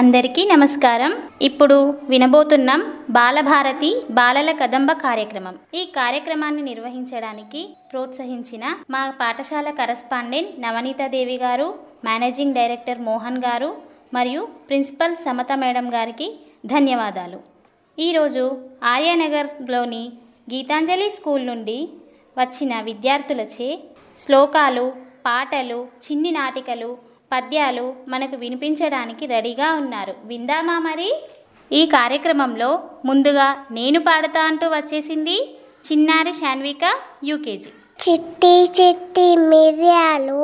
అందరికీ నమస్కారం. ఇప్పుడు వినబోతున్నాం బాలభారతి బాలల కదంబ కార్యక్రమం. ఈ కార్యక్రమాన్ని నిర్వహించడానికి ప్రోత్సహించిన మా పాఠశాల కరస్పాండెంట్ నవనీతాదేవి గారు, మేనేజింగ్ డైరెక్టర్ మోహన్ గారు మరియు ప్రిన్సిపల్ సమత మేడం గారికి ధన్యవాదాలు. ఈరోజు ఆర్యానగర్లోని గీతాంజలి స్కూల్ నుండి వచ్చిన విద్యార్థులచే శ్లోకాలు, పాటలు, చిన్ని నాటికలు, పద్యాలు మనకు వినిపించడానికి రెడీగా ఉన్నారు. విందామా మరి? ఈ కార్యక్రమంలో ముందుగా నేను పాడతా అంటూ వచ్చేసింది చిన్నారి శాన్విక, యూకేజీ. చిట్టి చిట్టి మిర్యాలు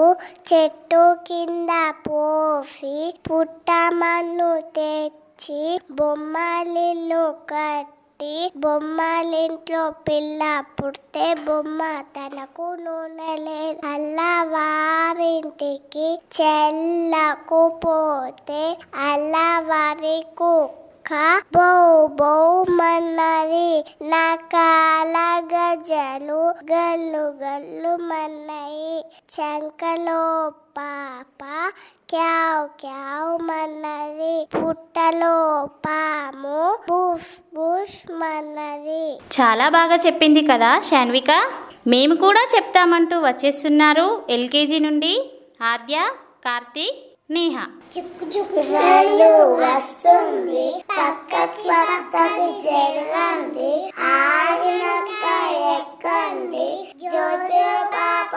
చెట్టు కింద పోసి పుట్టమన్ను తెచ్చి బొమ్మలిల్లు కట్టి బొమ్మలింట్లో పిల్ల పుడితే బొమ్మ తనకు నూనె లేదు. అల్లవారింటికి చెల్లకు పోతే అల్లవారి కుక్క బౌ బౌమన్నది. నకాల గజలు గల్లు గల్లు మన్నాయి. చంకలో పాప క్యావ్ క్యావ్ మన్నది. పుట్టలో పాము బుష్ బుష్ మన్నది. చాలా బాగా చెప్పింది కదా శాన్విక. మేము కూడా చెప్తామంటూ వచ్చేస్తున్నారు ఎల్కేజీ నుండి ఆద్య, కార్తీక్, నేహ. చుక్కుచుక్కులు వస్తుంది పక్కకి జరగండి, ఆగినక్క ఎక్కండి, జ్యోతి పాప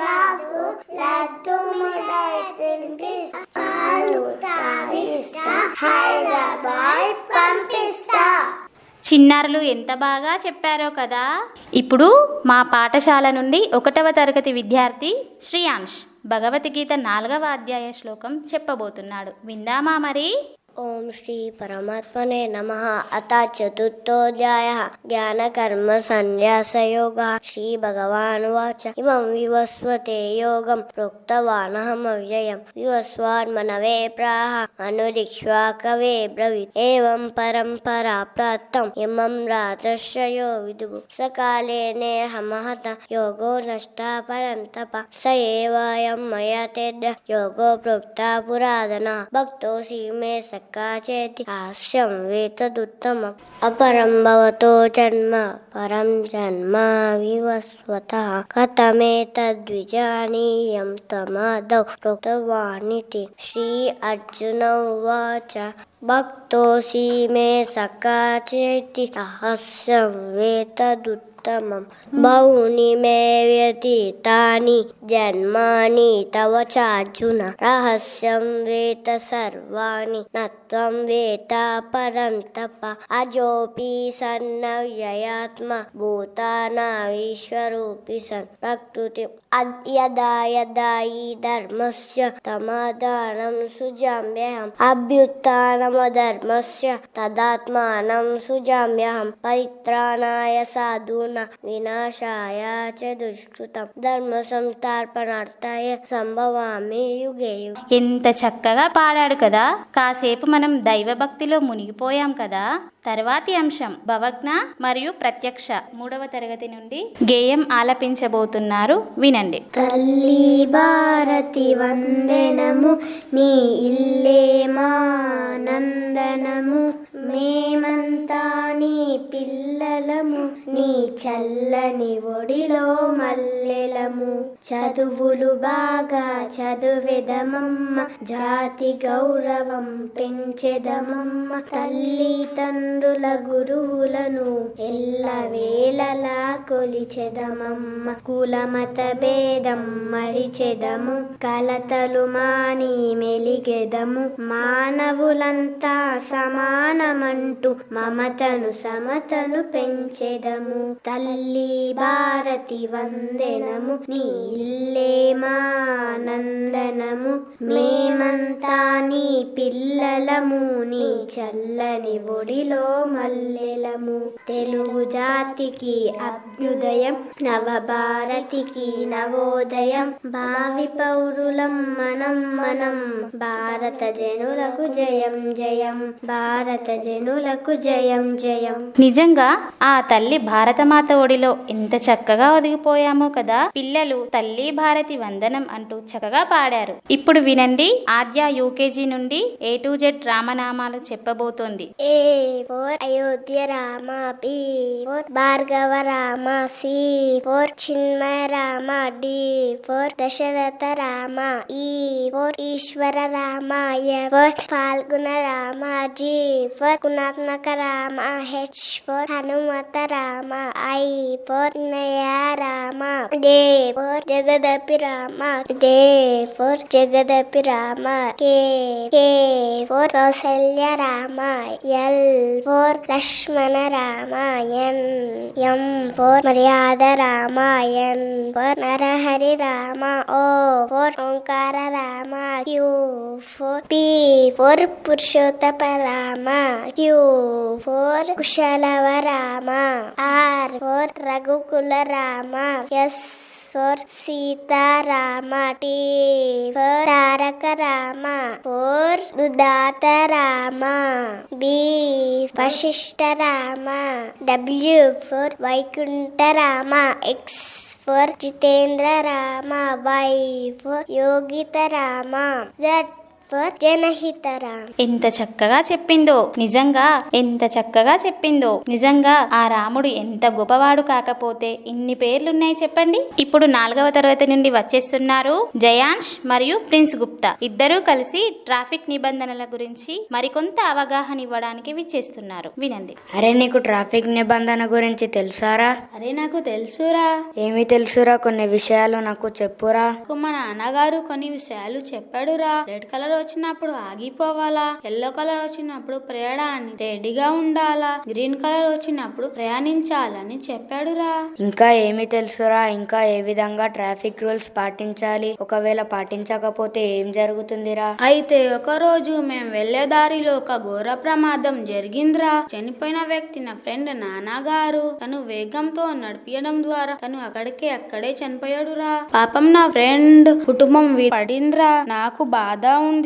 రాదు లడ్డు ముడై తినిపిస్తాను తాగిస్తా హైదరాబాద్ పంపిస్తా. చిన్నారులు ఎంత బాగా చెప్పారో కదా. ఇప్పుడు మా పాఠశాల నుండి 1వ తరగతి విద్యార్థి శ్రీయాంష్ భగవద్గీత 4వ అధ్యాయ శ్లోకం చెప్పబోతున్నాడు. విందామా మరి? ఓం శ్రీ పరమాత్మనే నమః. అథ చతుర్థోధ్యాయః జ్ఞానకర్మ సన్యాసయోగः. శ్రీ భగవానువాచ ఇమం వివస్వతే యోగం ప్రోక్తవానహమవ్యయం వివస్వాన్మనవే ప్రాహ అనుదిక్ష్వాకవే బ్రవీత్ ఏవం పరంపరా ప్రాప్తం ఇమం రాజర్షయో విదుః సకాలే నేహమహత యోగో నష్టా పరంతప స ఏవాయం మయా తేద్య యోగో ప్రోక్తా పురాదన భక్తోసి మే కాచేతి హాస్యం వేతదుత్తమం అపరం భవతో జన్మ పరం జన్మ వివస్వతః కథమేతద్విజానీయం త్వమాదౌ ప్రోక్తవానితి. శ్రీ అర్జున ఉవాచ భక్తోసి మే సఖా చేతి హాస్యం వేతదుత్తమం బహూని మే వ్యతీతాని జన్మాని తవ చార్జున రహస్యం వేత సర్వాణి నత్వం వేత పరంతప అజోపి సన్నవ్యయాత్మ భూతానామీశ్వరూపి సన్ ప్రకృతి యదా యదా ఈ ధర్మస్య తమాదానం సుజామ్యహం అభ్యుత్థానమధర్మస్య తదాత్మానం సుజామ్యహం పరిత్రాణాయ సాధూనాం వినాశాయ చ దుష్కృతం ధర్మ సంస్థాపనార్థాయ సంభవామి యుగే యుగే. ఎంత చక్కగా పాడాడు కదా. కాసేపు మనం దైవభక్తిలో మునిగిపోయాం కదా. తర్వాతి అంశం భవజ్ఞ మరియు ప్రత్యక్ష 3వ తరగతి నుండి గేయం ఆలపించబోతున్నారు. వినండి. తల్లి భారతి వందనము, నీ ఇల్లే మా నందనము, మేమంతా నీ పిల్లలము, నీ చల్లని ఒడిలో మల్లెలము. చదువులు బాగా చదువెదమమ్మ, జాతి గౌరవం పెంచెదమమ్మ, తల్లి తండ్రుల గురువులను ఎల్లవేళలా కొలిచెదమమ్మ, కులమత భేదం మరిచెదము, కలతలు మాని మెలిగెదము, మానవులంతా సమానమంటూ మమతను సమతను పెంచెదము. తల్లి భారతి వందనము, నీ ఇల్లే మా నందనము, మేమంతా నీ పిల్లలము, నీ చల్లని ఒడిలో మల్లెలము. తెలుగు జాతికి అభ్యుదయం, నవభారతికి నవోదయం, భావి పౌరులం మనం మనం, భారత జనులకు జయం జయం, భారత జనులకు జయం జయం. నిజంగా ఆ తల్లి భారతమాత ఒడిలో ఎంత చక్కగా ఒదిగిపోయామో కదా. పిల్లలు తల్లి భారతి వందనం అంటూ చక్కగా పాడారు. ఇప్పుడు వినండి, ఆద్య యూకేజీ నుండి A to Z రామనామాలు చెప్పబోతోంది. A for Ayodhya Rama, B for Bhargava Rama, C for Chinmaya Rama, D for Dasharatha Rama, E for Eshwara Rama, F for Phalguna Rama, G for గుణాత్మక Rama, H for Hanumat Rama, I for నయ Rama, J for జగదపి Rama, J for జగదపి Rama, K for Kaushalya Rama, L for Lakshmana Rama, M for మర్యాద Rama, N for Narahari Rama, O for Omkara Rama, Q for P for Purushottama Rama, Q for Kushalava Rama, R for రఘుకుల Rama, S for Sitarama, T for Taraka Rama, for ఉదాత Rama, B Vashishtha Rama, W for Vaikuntha Rama, X for Jitendra Rama, Y for Yogita Rama, Z for జనహిత Rama. ఎంత చక్కగా చెప్పిందో నిజంగా, ఎంత చక్కగా చెప్పిందో నిజంగా. ఆ రాముడు ఎంత గొప్పవాడు కాకపోతే ఇన్ని పేర్లున్నాయి చెప్పండి. ఇప్పుడు 4వ తరగతి నుండి వచ్చేస్తున్నారు జయాంష్ మరియు ప్రిన్స్ గుప్తా. ఇద్దరూ కలిసి ట్రాఫిక్ నిబంధనల గురించి మరికొంత అవగాహన ఇవ్వడానికి విచ్చేస్తున్నారు. వినండి. అరే, నీకు ట్రాఫిక్ నిబంధన గురించి తెలుసారా? అరే, నాకు తెలుసురా. ఏమి తెలుసురా? కొన్ని విషయాలు నాకు చెప్పురా. మా నాన్నగారు కొన్ని విషయాలు చెప్పాడురా. రెడ్ కలర్ వచ్చినప్పుడు ఆగిపోవాలా, ఎల్లో కలర్ వచ్చినప్పుడు ప్రయాణాన్ని రెడీగా ఉండాలా, గ్రీన్ కలర్ వచ్చినప్పుడు ప్రయాణించాలని చెప్పాడురా. ఇంకా ఏమి తెలుసురా? ఇంకా ఏ విధంగా ట్రాఫిక్ రూల్స్ పాటించాలి? ఒకవేళ పాటించకపోతే ఏం జరుగుతుందిరా? అయితే ఒక రోజు మేము వెళ్లే దారిలో ఒక ఘోర ప్రమాదం జరిగిందిరా. చనిపోయిన వ్యక్తి నా ఫ్రెండ్ నాన్నగారు. తను వేగంతో నడిపియడం ద్వారా తను అక్కడే చనిపోయాడురా. పాపం నా ఫ్రెండ్ కుటుంబం పడిందిరా. నాకు బాధ ఉంది.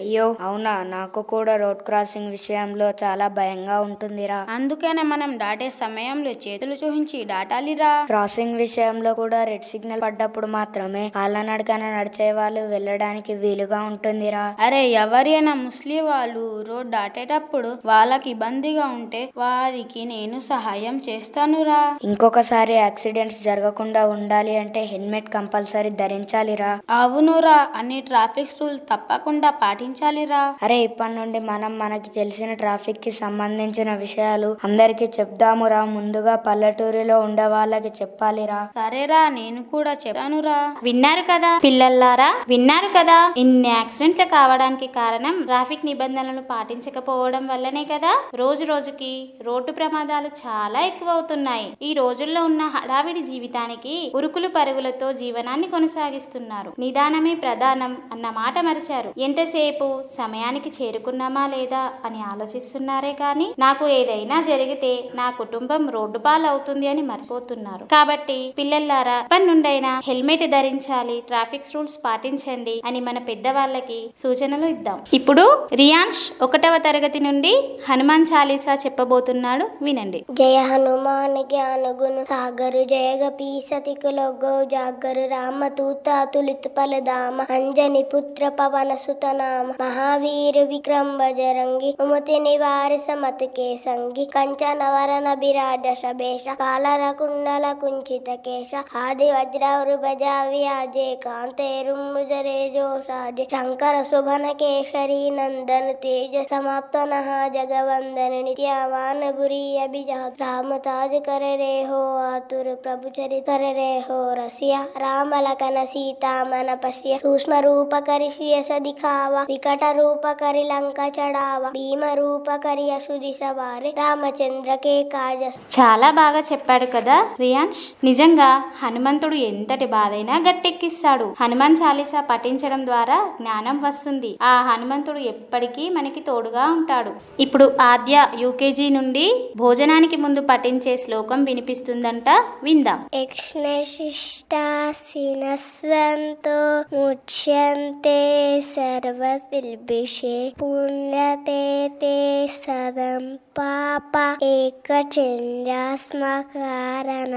అయ్యో అవునా? నాకు కూడా రోడ్ క్రాసింగ్ విషయంలో చాలా భయంగా ఉంటుందిరా. అందుకనే మనం దాటే సమయంలో చేతులు చూపించి దాటాలిరా. క్రాసింగ్ విషయంలో కూడా రెడ్ సిగ్నల్ పడ్డప్పుడు మాత్రమే కాళ్ళనడకన నడిచే వాళ్ళు వెళ్ళడానికి వీలుగా ఉంటుందిరా. అరే, ఎవరైనా ముస్లిం వాళ్ళు రోడ్ దాటేటప్పుడు వాళ్ళకి ఇబ్బందిగా ఉంటే వారికి నేను సహాయం చేస్తానురా. ఇంకొకసారి యాక్సిడెంట్స్ జరగకుండా ఉండాలి అంటే హెల్మెట్ కంపల్సరీ ధరించాలిరా. అవునురా, అన్ని ట్రాఫిక్ రూల్స్ తప్పకుండా పాటించాలిరా. అరే, ఇప్పటి నుండి మనం మనకి తెలిసిన ట్రాఫిక్ కి సంబంధించిన విషయాలు అందరికి చెప్దామురా. ముందుగా పల్లెటూరులో ఉండే వాళ్ళకి చెప్పాలిరా. సరేరా, నేను కూడా చెప్తానురా. విన్నారు కదా పిల్లల్లారా, విన్నారు కదా. ఇన్ని యాక్సిడెంట్లు కావడానికి కారణం ట్రాఫిక్ నిబంధనలను పాటించకపోవడం వల్లనే కదా. రోజు రోజుకి రోడ్డు ప్రమాదాలు చాలా ఎక్కువ అవుతున్నాయి. ఈ రోజుల్లో ఉన్న హడావిడి జీవితానికి ఉరుకులు పరుగులతో జీవనాన్ని కొనసాగిస్తున్నారు. నిదానమే ప్రధానం అన్న మాట మరిచారు. ఎంతసేపు సమయానికి చేరుకున్నామా లేదా అని ఆలోచిస్తున్నారే కానీ నాకు ఏదైనా జరిగితే నా కుటుంబం రోడ్డు పాలవుతుంది అని మర్చిపోతున్నారు. కాబట్టి పిల్లల్లారా, ఇప్పటి నుండైనా హెల్మెట్ ధరించాలి, ట్రాఫిక్ రూల్స్ పాటించండి అని మన పెద్దవాళ్ళకి సూచనలు ఇద్దాం. ఇప్పుడు రియాన్ష్ 1వ తరగతి నుండి హనుమాన్ చాలీసా చెప్పబోతున్నాడు. వినండి. జయ హనుమాన్ జ్ఞాన గుణ సాగరు, జయ గపీసతికులొగ్గో జాగరు, రామ తూత తులిత పలదామ, అంజని పుత్ర పవన సుత నామ, మహావీర విక్రమ బజరంగి, ఉమతి నివారి సమతి కే సంగి, కంచన వరన బిరాజ సభేష, కాలర కుండల కుంచిత కేశ, ఆది వజ్రవృ బజావి ఆజే, కాంతేరు మృజరే జోసాజే, శంకర శుభన కేసరి నందన తేజ, సమాప్త నహ జగవందన నిత్యవాన బురి అభిజాత, రామ తాज कर रे हो आतुर, प्रभु चरित कर रे हो रसिया, राम लखन सीता मन पसिया, सूक्ष्म रूप करि सियस दिखावा, विकट रूप करि लंका चढ़ावा, भीम रूप करि असुदि सवारे, రామచంద్ర కే కాజ. చాలా బాగా చెప్పాడు కదా రియాన్ష్. నిజంగా హనుమంతుడు ఎంతటి బాధైనా గట్టెక్కిస్తాడు. హనుమాన్ చాలీసా పఠించడం ద్వారా జ్ఞానం వస్తుంది. ఆ హనుమంతుడు ఎప్పటికీ మనకి తోడుగా ఉంటాడు. ఇప్పుడు ఆద్య యూకేజీ నుండి భోజనానికి ముందు పఠించే శ్లోకం వినిపిస్తుందంట, విందాం. యక్ష్ణశిష్టాసినస్సంతో ముచ్యంతే సర్వశిల్భిషే, పుణ్యతే తే సదం పాప ఏకచంద్రాస్మకారణ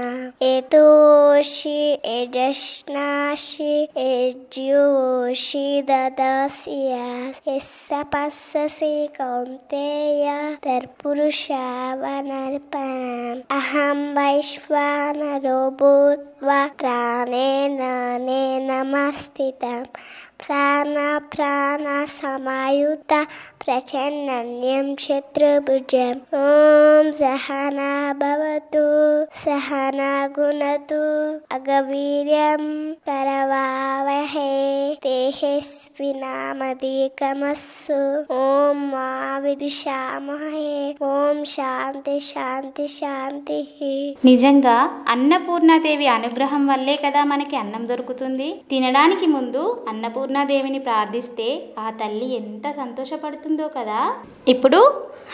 ఏతోషి యజస్నాషి యజ్యోషి దదాస్యాస్ యస్స పస్ససి కౌంతేయ తర్పురుషావనర్పణం అహం వైశ్వానరో భూత్వా ప్రాణేనానే నమస్థితం ప్రాణ సమాయుత ప్రచన్నన్యం శత్రుభుజం ఓం సహనా భవతు సహనా గుణతు అగవీర్యం కరవావహే తేజస్వినామధికమస్సు ఓం మా విద్విషామహే ఓం శాంతి శాంతి శాంతి. నిజంగా అన్నపూర్ణాదేవి అనుగ్రహం వల్లే కదా మనకి అన్నం దొరుకుతుంది. తినడానికి ముందు అన్నపూర్ణాదేవిని ప్రార్థిస్తే ఆ తల్లి ఎంత సంతోషపడుతుందో కదా. ఇప్పుడు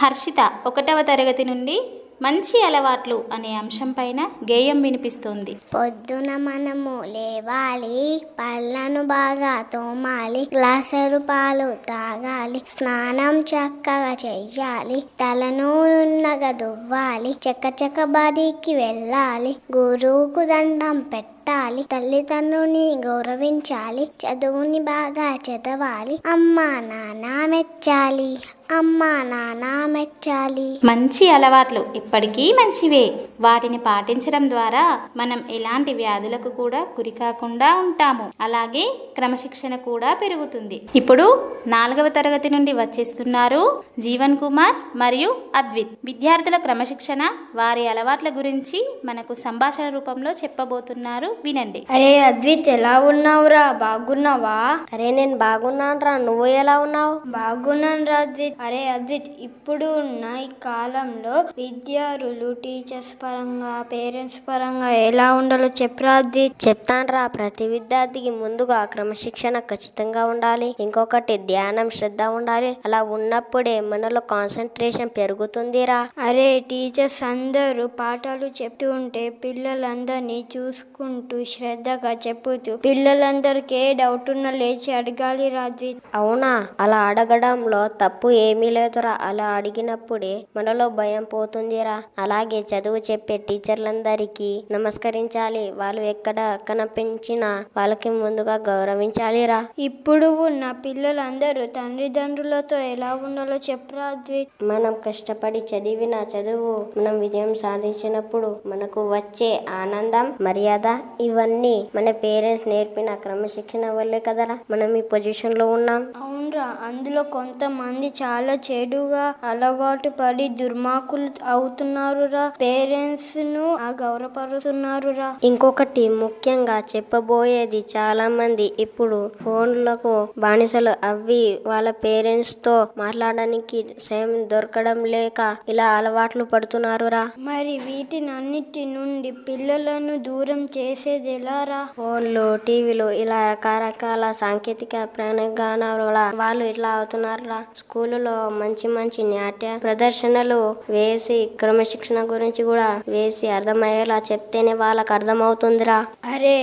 హర్షిత 1వ తరగతి నుండి మంచి అలవాట్లు అనే అంశం పైన గేయం వినిపిస్తోంది. పొద్దున మనము లేవాలి, పళ్ళను బాగా తోమాలి, గ్లాసరు పాలు తాగాలి, స్నానం చక్కగా చెయ్యాలి, తలను నున్నగా దువ్వాలి, చక్క బడికి వెళ్ళాలి, గురువుకు దండం పెట్టాలి, తల్లిదండ్రుని గౌరవించాలి, చదువుని బాగా చదవాలి, అమ్మా నాన్న మెచ్చాలి, అమ్మా నాన్న మెచ్చాలి. మంచి అలవాట్లు ఎప్పటికీ మంచివే. వాటిని పాటించడం ద్వారా మనం ఎలాంటి వ్యాధులకు కూడా గురికాకుండా ఉంటాము. అలాగే క్రమశిక్షణ కూడా పెరుగుతుంది. ఇప్పుడు 4వ తరగతి నుండి వచ్చేస్తున్నారు జీవన్ కుమార్ మరియు అద్విత్. విద్యార్థుల క్రమశిక్షణ, వారి అలవాట్ల గురించి మనకు సంభాషణ రూపంలో చెప్పబోతున్నారు. వినండి. అరే అద్విత్, ఎలా ఉన్నావురా? బాగున్నావా? అరే నేను బాగున్నాను రా, నువ్వు ఎలా ఉన్నావు? బాగున్నాను రా అద్విత్. అరే అద్విత్, ఇప్పుడు ఉన్న ఈ కాలంలో విద్యార్థులు టీచర్స్ పరంగా, పేరెంట్స్ పరంగా ఎలా ఉండాలో చెప్పరా అద్విత్. చెప్తాను రా. ప్రతి విద్యార్థికి ముందుగా క్రమశిక్షణ ఖచ్చితంగా ఉండాలి. ఇంకొకటి ధ్యానం, శ్రద్ధ ఉండాలి. అలా ఉన్నప్పుడే మనలో కాన్సన్ట్రేషన్ పెరుగుతుందిరా. అరే టీచర్స్ అందరూ పాఠాలు చెప్తూ ఉంటే పిల్లలందరినీ చూసుకుంటూ శ్రద్ధగా చెప్పుతూ పిల్లలందరికీ ఏ డౌట్ ఉన్నా లేచి అడగాలి రా అద్విత్. అవునా? అలా అడగడంలో తప్పు ఏమీ లేదురా. అలా అడిగినప్పుడే మనలో భయం పోతుందిరా. అలాగే చదువు చెప్పే టీచర్లందరికీ నమస్కరించాలి. వాళ్ళు ఎక్కడ కనిపించినా వాళ్ళకి ముందుగా గౌరవించాలిరా. ఇప్పుడు ఉన్న పిల్లలందరూ తల్లిదండ్రులతో ఎలా ఉండాలో చెప్పరా అద్విత్. మనం కష్టపడి చదివిన చదువు మనం విజయం సాధించినప్పుడు మనకు వచ్చే ఆనందం, మర్యాద ఇవన్నీ మన పేరెంట్స్ నేర్పిన క్రమశిక్షణ వల్లే కదరా మనం ఈ పొజిషన్ లో ఉన్నాం. అవునరా, అందులో కొంతమంది చాలా చెడుగా అలవాటు పడి దుర్మార్గులు అవుతున్నారురా. పేరెంట్స్ ను గౌరవపరుస్తున్నారురా. ఇంకొకటి ముఖ్యంగా చెప్పబోయేది, చాలా మంది ఇప్పుడు ఫోన్లకు బానిసలు అవి వాళ్ళ పేరెంట్స్ తో మాట్లాడడానికి సమయం దొరకడం లేక ఇలా అలవాట్లు పడుతున్నారురా. మరి వీటినన్నిటి నుండి పిల్లలను దూరం చేసేది ఎలారా? ఫోన్లు, టీవీలు ఇలా రకరకాల సాంకేతిక పరిజ్ఞానాల వల్ల వాళ్ళు ఇట్లా అవుతున్నారురా. స్కూలులో మంచి మంచి నాట్య ప్రదర్శనలు వేసి క్రమశిక్షణ గురించి కూడా వేసి అర్థమయ్యేలా చెప్తేనే వాళ్ళకి అర్థమవుతుందిరా. అరే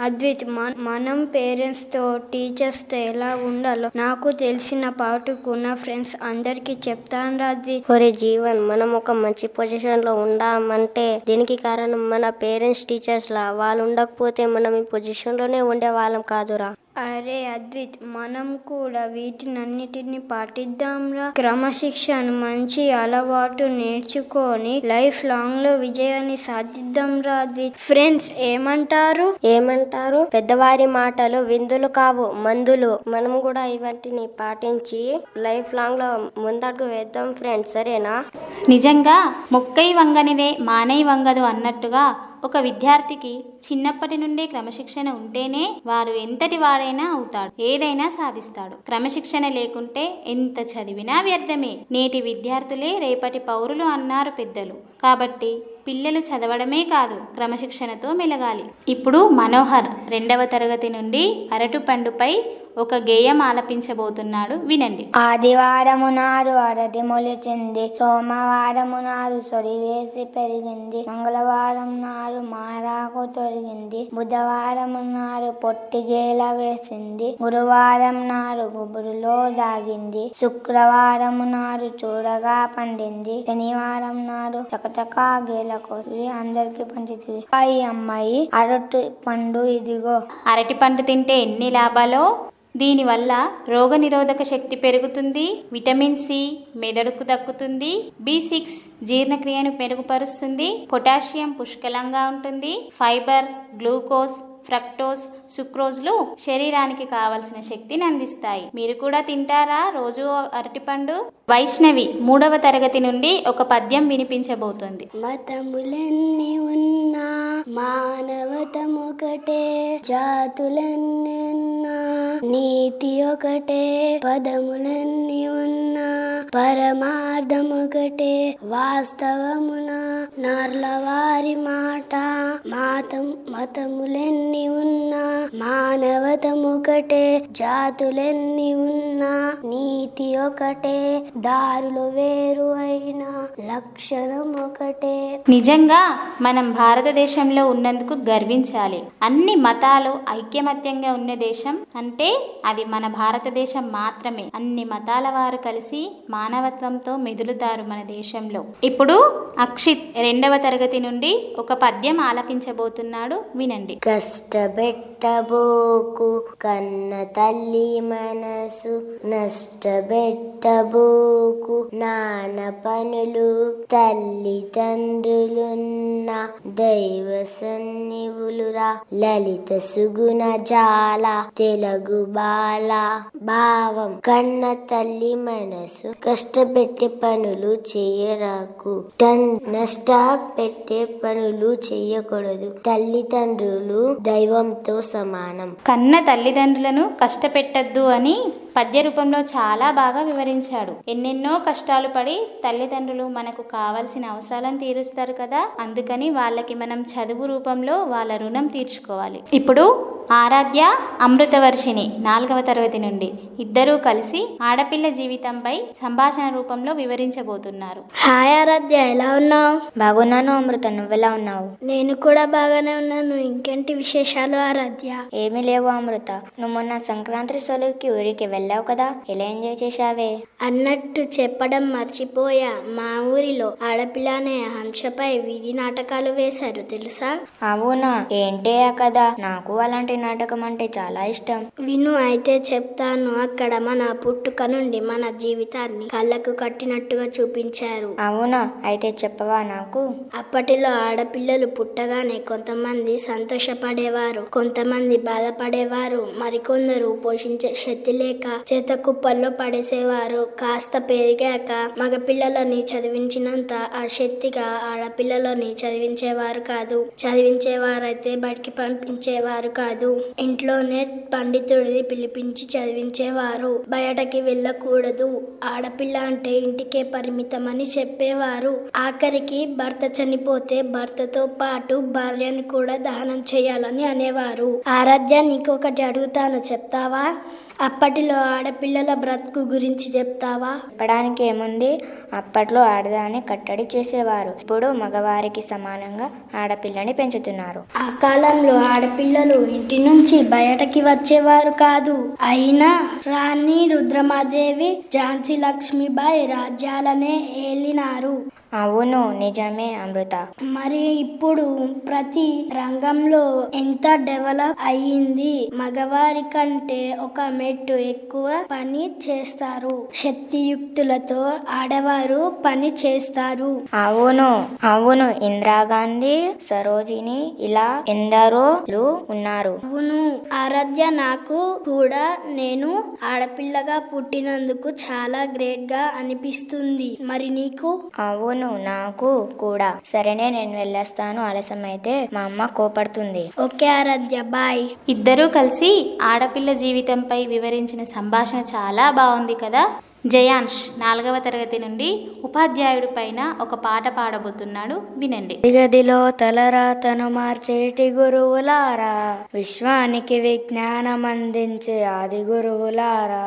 అద్విత్, మనం పేరెంట్స్ తో టీచర్స్ తో ఎలా ఉండాలో నాకు తెలిసిన పాటుకు నా ఫ్రెండ్స్ అందరికి చెప్తాను రా అద్విత్. ఒరే జీవన్, మనం ఒక మంచి పొజిషన్ లో ఉండామంటే దీనికి కారణం మన పేరెంట్స్, టీచర్స్ లా. వాళ్ళు ఉండకపోతే మనం ఈ పొజిషన్ లోనే ఉండే వాళ్ళం కాదురా. అరే అద్విత్, మనం కూడా వీటినన్నిటిని పాటిద్దాంరా. క్రమశిక్షణ మంచి అలవాటు నేర్చుకొని లైఫ్ లాంగ్ లో విజయాన్ని సాధిద్దాం రా అద్విత్. ఫ్రెండ్స్ ఏమంటారు? పెద్దవారి మాటలు విందులు కావు, మందులు. మనం కూడా ఇవన్నీ పాటించి లైఫ్ లాంగ్ లో ముందడుగు వేద్దాం ఫ్రెండ్స్, సరేనా? నిజంగా మొక్కై వంగనిదే మానై వంగదు అన్నట్టుగా ఒక విద్యార్థికి చిన్నప్పటి నుండే క్రమశిక్షణ ఉంటేనే వాడు ఎంతటి వాడైనా అవుతాడు, ఏదైనా సాధిస్తాడు. క్రమశిక్షణ లేకుంటే ఎంత చదివినా వ్యర్థమే. నేటి విద్యార్థులే రేపటి పౌరులు అన్నారు పెద్దలు. కాబట్టి పిల్లలు చదవడమే కాదు, క్రమశిక్షణతో మెలగాలి. ఇప్పుడు మనోహర్ 2వ తరగతి నుండి అరటిపండుపై ఒక గేయం ఆలపించబోతున్నాడు, వినండి. ఆదివారము నాడు అరటి మొలిచింది, సోమవారము నాడు సొడివేసి పెరిగింది, మంగళవారం నాడు మారాకు తొడిగింది, బుధవారము నాడు పొట్టిగేల వేసింది, గురువారం నాడు గుబురులో దాగింది, శుక్రవారము నాడు చూడగా పండింది, శనివారం నాడు చకచకా గేల కోసి అందరికి పంచుతుంది. అమ్మాయి అరటి పండు ఇదిగో. అరటి పండు తింటే ఎన్ని లాభాలో. దీనివల్ల రోగనిరోధక శక్తి పెరుగుతుంది, విటమిన్ సి మెదడుకు దక్కుతుంది, B6 జీర్ణక్రియను మెరుగుపరుస్తుంది, పొటాషియం పుష్కలంగా ఉంటుంది, ఫైబర్, గ్లూకోజ్, ఫ్రక్టోస్, సుక్రోజ్లు శరీరానికి కావలసిన శక్తిని అందిస్తాయి. మీరు కూడా తింటారా రోజు అరటిపండు? వైష్ణవి 3వ తరగతి నుండి ఒక పద్యం వినిపించబోతుంది. మతములన్నీ ఉన్నా మానవతమొకటే, జాతులన్నీ ఉన్నా నీతి ఒకటే, పదములన్నీ ఉన్నా పరమార్థమొకటే, వాస్తవమున నర్లవారి మాట మతములెన్ని ఉన్నా మానవతమొకటే, జాతులెన్ని ఉన్నా నీతి ఒకటే, దారులు వేరు అయినా లక్షణం ఒకటే. నిజంగా మనం భారతదేశంలో ఉన్నందుకు గర్వించాలి. అన్ని మతాలు ఐక్యమత్యంగా ఉన్న దేశం అంటే అది మన భారతదేశం మాత్రమే. అన్ని మతాల వారు కలిసి మానవత్వంతో మెదులుతారు మన దేశంలో. ఇప్పుడు అక్షిత్ 2వ తరగతి నుండి ఒక పద్యం ఆలపించబోతున్నాడు, వినండి. కష్టపెట్టబోకు కన్న తల్లి మనసు, నష్టపెట్టబోకు నాన్న పనులు, తల్లిదండ్రులున్న దైవ సన్నివులురా, లలిత సుగుణ జాల తెలుగు బాల. భావం: కన్న తల్లి మనసు, కష్టపెట్టే పనులు చేయరాకు, నష్టపెట్టే పనులు చేయకూడదు. తల్లిదండ్రులు దైవంతో సమానం. కన్న తల్లిదండ్రులను కష్టపెట్టద్దు అని పద్య రూపంలో చాలా బాగా వివరించాడు. ఎన్నెన్నో కష్టాలు పడి తల్లిదండ్రులు మనకు కావలసిన అవసరాలను తీరుస్తారు కదా, అందుకని వాళ్ళకి మనం చదువు రూపంలో వాళ్ళ రుణం తీర్చుకోవాలి. ఇప్పుడు ఆరాధ్య, అమృతవర్షిణి 4వ తరగతి నుండి ఇద్దరూ కలిసి ఆడపిల్ల జీవితంపై సంభాషణ రూపంలో వివరించబోతున్నారు. హాయ్ ఆరాధ్య, ఎలా ఉన్నావు? బాగున్నాను అమృత, నువ్వెలా ఉన్నావు? నేను కూడా బాగానే ఉన్నాను. ఇంకేంటి విశేషాలు ఆరాధ్య? ఏమీ లేవు అమృత, నువ్వు మొన్న సంక్రాంతి సెలవుకి ఊరికి వెళ్ళావు కదా, ఎలా ఎంజాయ్ చేశావే? అన్నట్టు చెప్పడం మర్చిపోయా. మా ఊరిలో ఆడపిల్ల అనే హంసపై వీధి నాటకాలు వేశారు, తెలుసా? అవునా, ఏంటే ఆ కదా, నాకు అలాంటి నాటకం అంటే చాలా ఇష్టం. విను అయితే చెప్తాను. అక్కడ మన పుట్టుక నుండి మన జీవితాన్ని కళ్ళకు కట్టినట్టుగా చూపించారు. అవునా, అయితే చెప్పవా నాకు? అప్పటిలో ఆడపిల్లలు పుట్టగానే కొంతమంది సంతోషపడేవారు, కొంతమంది బాధపడేవారు, మరికొందరు పోషించే శక్తి లేక చేత కుప్పల్లో పడేసేవారు. కాస్త పెరిగాక మగపిల్లలని చదివించినంత ఆ శక్తిగా ఆడపిల్లలని చదివించేవారు కాదు. చదివించేవారైతే బడికి పంపించేవారు కాదు. ఇంట్లోనే పండితుడిని పిలిపించి చదివించేవారు. బయటకి వెళ్ళకూడదు, ఆడపిల్ల అంటే ఇంటికే పరిమితమని చెప్పేవారు. ఆఖరికి భర్త చనిపోతే భర్తతో పాటు భార్యని కూడా దహనం చేయాలని అనేవారు. ఆరాధ్య, నీకు ఒకటి అడుగుతాను, చెప్తావా? అప్పటిలో ఆడపిల్లల బ్రతుకు గురించి చెప్తావా? చెప్పడానికి ఏముంది, అప్పట్లో ఆడదాన్ని కట్టడి చేసేవారు, ఇప్పుడు మగవారికి సమానంగా ఆడపిల్లని పెంచుతున్నారు. ఆ కాలంలో ఆడపిల్లలు ఇంటి నుంచి బయటకి వచ్చేవారు కాదు. అయినా రాణి రుద్రమాదేవి, ఝాన్సీ లక్ష్మీబాయి రాజ్యాలనే ఏలినారు. అవును, నిజమే అమృత. మరి ఇప్పుడు ప్రతి రంగంలో ఎంత డెవలప్ అయ్యింది. మగవారి కంటే ఒక మెట్టు ఎక్కువ పని చేస్తారు. శక్తియుక్తులతో ఆడవారు పని చేస్తారు. అవును అవును, ఇందిరాగాంధీ, సరోజిని, ఇలా ఎందరో ఉన్నారు. అవును ఆరాధ్య, నాకు కూడా నేను ఆడపిల్లగా పుట్టినందుకు చాలా గ్రేట్ గా అనిపిస్తుంది. మరి నీకు? అవును, నాకు కూడా. సరేనే, నేను వెళ్ళేస్తాను, ఆలస్యం అయితే మా అమ్మ కోపడుతుంది. ఓకే ఆరాధ్య, బాయ్. ఇద్దరూ కలిసి ఆడపిల్ల జీవితంపై వివరించిన సంభాషణ చాలా బాగుంది కదా. జయాంష్ 4వ తరగతి నుండి ఉపాధ్యాయుడి పైన ఒక పాట పాడబోతున్నాడు, వినండి. గదిలో తలరాతను మార్చేటి గురువులారా, విశ్వానికి విజ్ఞానం అందించే ఆది గురువులారా.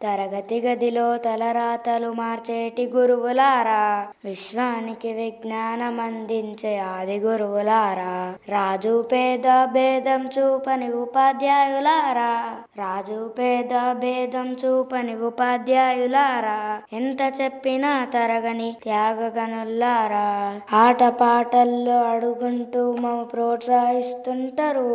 తరగతి గదిలో తలరాతలు మార్చేటి గురువులారా, విశ్వానికి విజ్ఞానం అందించే ఆది గురువులారా. రాజు పేద భేదం చూపని ఉపాధ్యాయులారా, రాజు పేద భేదం చూపని ఉపాధ్యాయులారా. ఎంత చెప్పినా తరగని త్యాగగనుల్లారా. ఆట పాటల్లో అడుగుంటూ మమ్మ ప్రోత్సహిస్తుంటారు.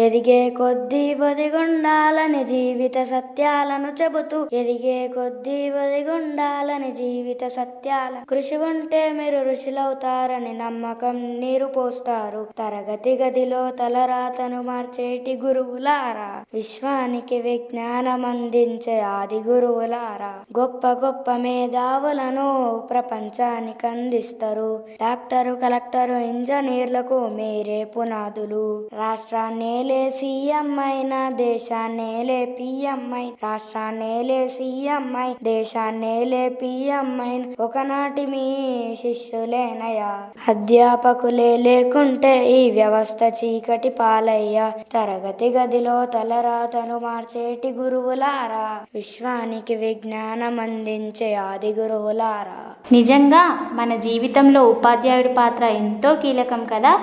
ఎదిగే కొద్దీ ఒదిగుండాలని జీవిత సత్యాలను చెబుతూ, ఎదిగే కొద్దీ ఒదిగుండాలని జీవిత సత్యాల కృషి ఉంటే మీరు ఋషులవుతారని నమ్మకం నీరు పోస్తారు. తరగతి గదిలో తలరాతను మార్చేటి గురువులారా, విశ్వానికి విజ్ఞానం అందించే ఆది గురువులారా. గొప్ప గొప్ప మేధావులను ప్రపంచానికి అందిస్తారు. డాక్టరు, కలెక్టరు, ఇంజనీర్లకు మీరే పునాదులు. రాష్ట్రాన్నేలే సీఎం అయినా, దేశాన్నేలే పిఎం అయిన, రాష్ట్రాన్నేలే సీఎం అయి, దేశాన్నేలే పిఎం అయిన ఒకనాటి మీ శిష్యులేనయ్యా. అధ్యాపకులే లేకుంటే ఈ వ్యవస్థ చీకటి పాలయ్యా. తరగతి గదిలో తలరాతను మార్చేటి గురువులారా, విశ్వానికి విజ్ఞానం అందించే ఆది గురువులారా. నిజంగా మన జీవితంలో ఉపాధ్యాయుడి పాత్ర ఎంతో కీలకం కదా.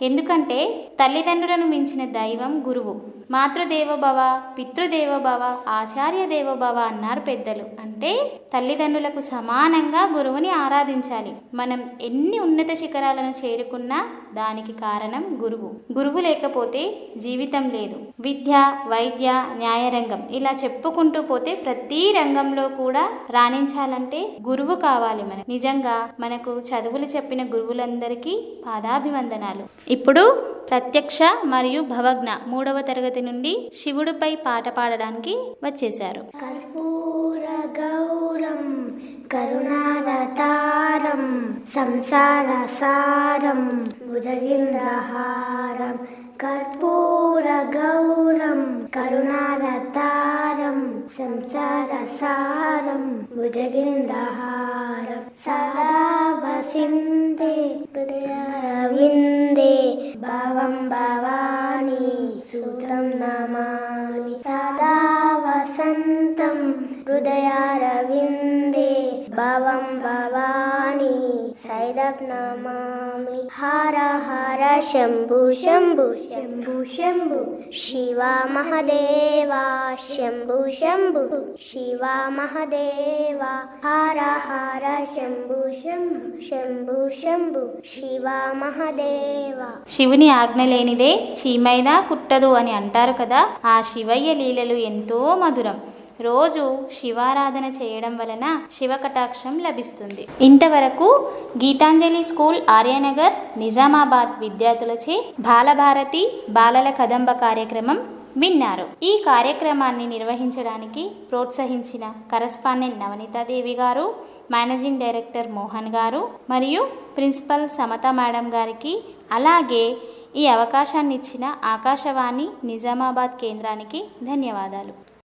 ఎందుకంటే తల్లిదండ్రులను మించిన దైవం గురువు. మాతృదేవోభవ, పితృదేవోభవ, ఆచార్య దేవోభవ అన్నారు పెద్దలు. అంటే తల్లిదండ్రులకు సమానంగా గురువుని ఆరాధించాలి. మనం ఎన్ని ఉన్నత శిఖరాలను చేరుకున్నా దానికి కారణం గురువు. గురువు లేకపోతే జీవితం లేదు. విద్య, వైద్య, న్యాయరంగం ఇలా చెప్పుకుంటూ పోతే ప్రతి రంగంలో కూడా రాణించాలంటే గురువు కావాలి. మనకు నిజంగా మనకు చదువులు చెప్పిన గురువులందరికీ పాదాభివందనాలు. ఇప్పుడు ప్రత్యక్ష మరియు భవజ్ఞ 3వ తరగతి నుండి శివుడిపై పాట పాడడానికి వచ్చేశారు. కర్పూర గౌరం కరుణారతారం సంసార సారం భుజగేంద్రహారం. కర్పూర గౌరం కరుణారతారం సంసార సారం భుజగేంద్రహారం. సదా వసిందే హృదయారవిందే భావం భవాని సూత్రం నమామి. సదా వసంతం హృదయారవిందే భావం భవాని సైదం నమామి. హర హర శంభు శంభు శంభు శంభు శివ మహదేవ శంభు శంభు శివ మహదేవ. హర హర శంభు శంభు శంభు శంభు శివ మహదేవ. శివుని ఆజ్ఞ లేనిదే చీమైనా కుట్టదు అని అంటారు కదా. ఆ శివయ్య లీలలు ఎంతో మధురం. రోజు శివారాధన చేయడం వలన శివ కటాక్షం లభిస్తుంది. ఇంతవరకు గీతాంజలి స్కూల్ ఆర్యనగర్ నిజామాబాద్ విద్యార్థులచే బాలభారతి బాలల కదంబ కార్యక్రమం విన్నారు. ఈ కార్యక్రమాన్ని నిర్వహించడానికి ప్రోత్సహించిన కరస్పాండెంట్ నవనీతాదేవి గారు, మేనేజింగ్ డైరెక్టర్ మోహన్ గారు మరియు ప్రిన్సిపల్ సమత మేడం గారికి, అలాగే ఈ అవకాశాన్ని ఇచ్చిన ఆకాశవాణి నిజామాబాద్ కేంద్రానికి ధన్యవాదాలు.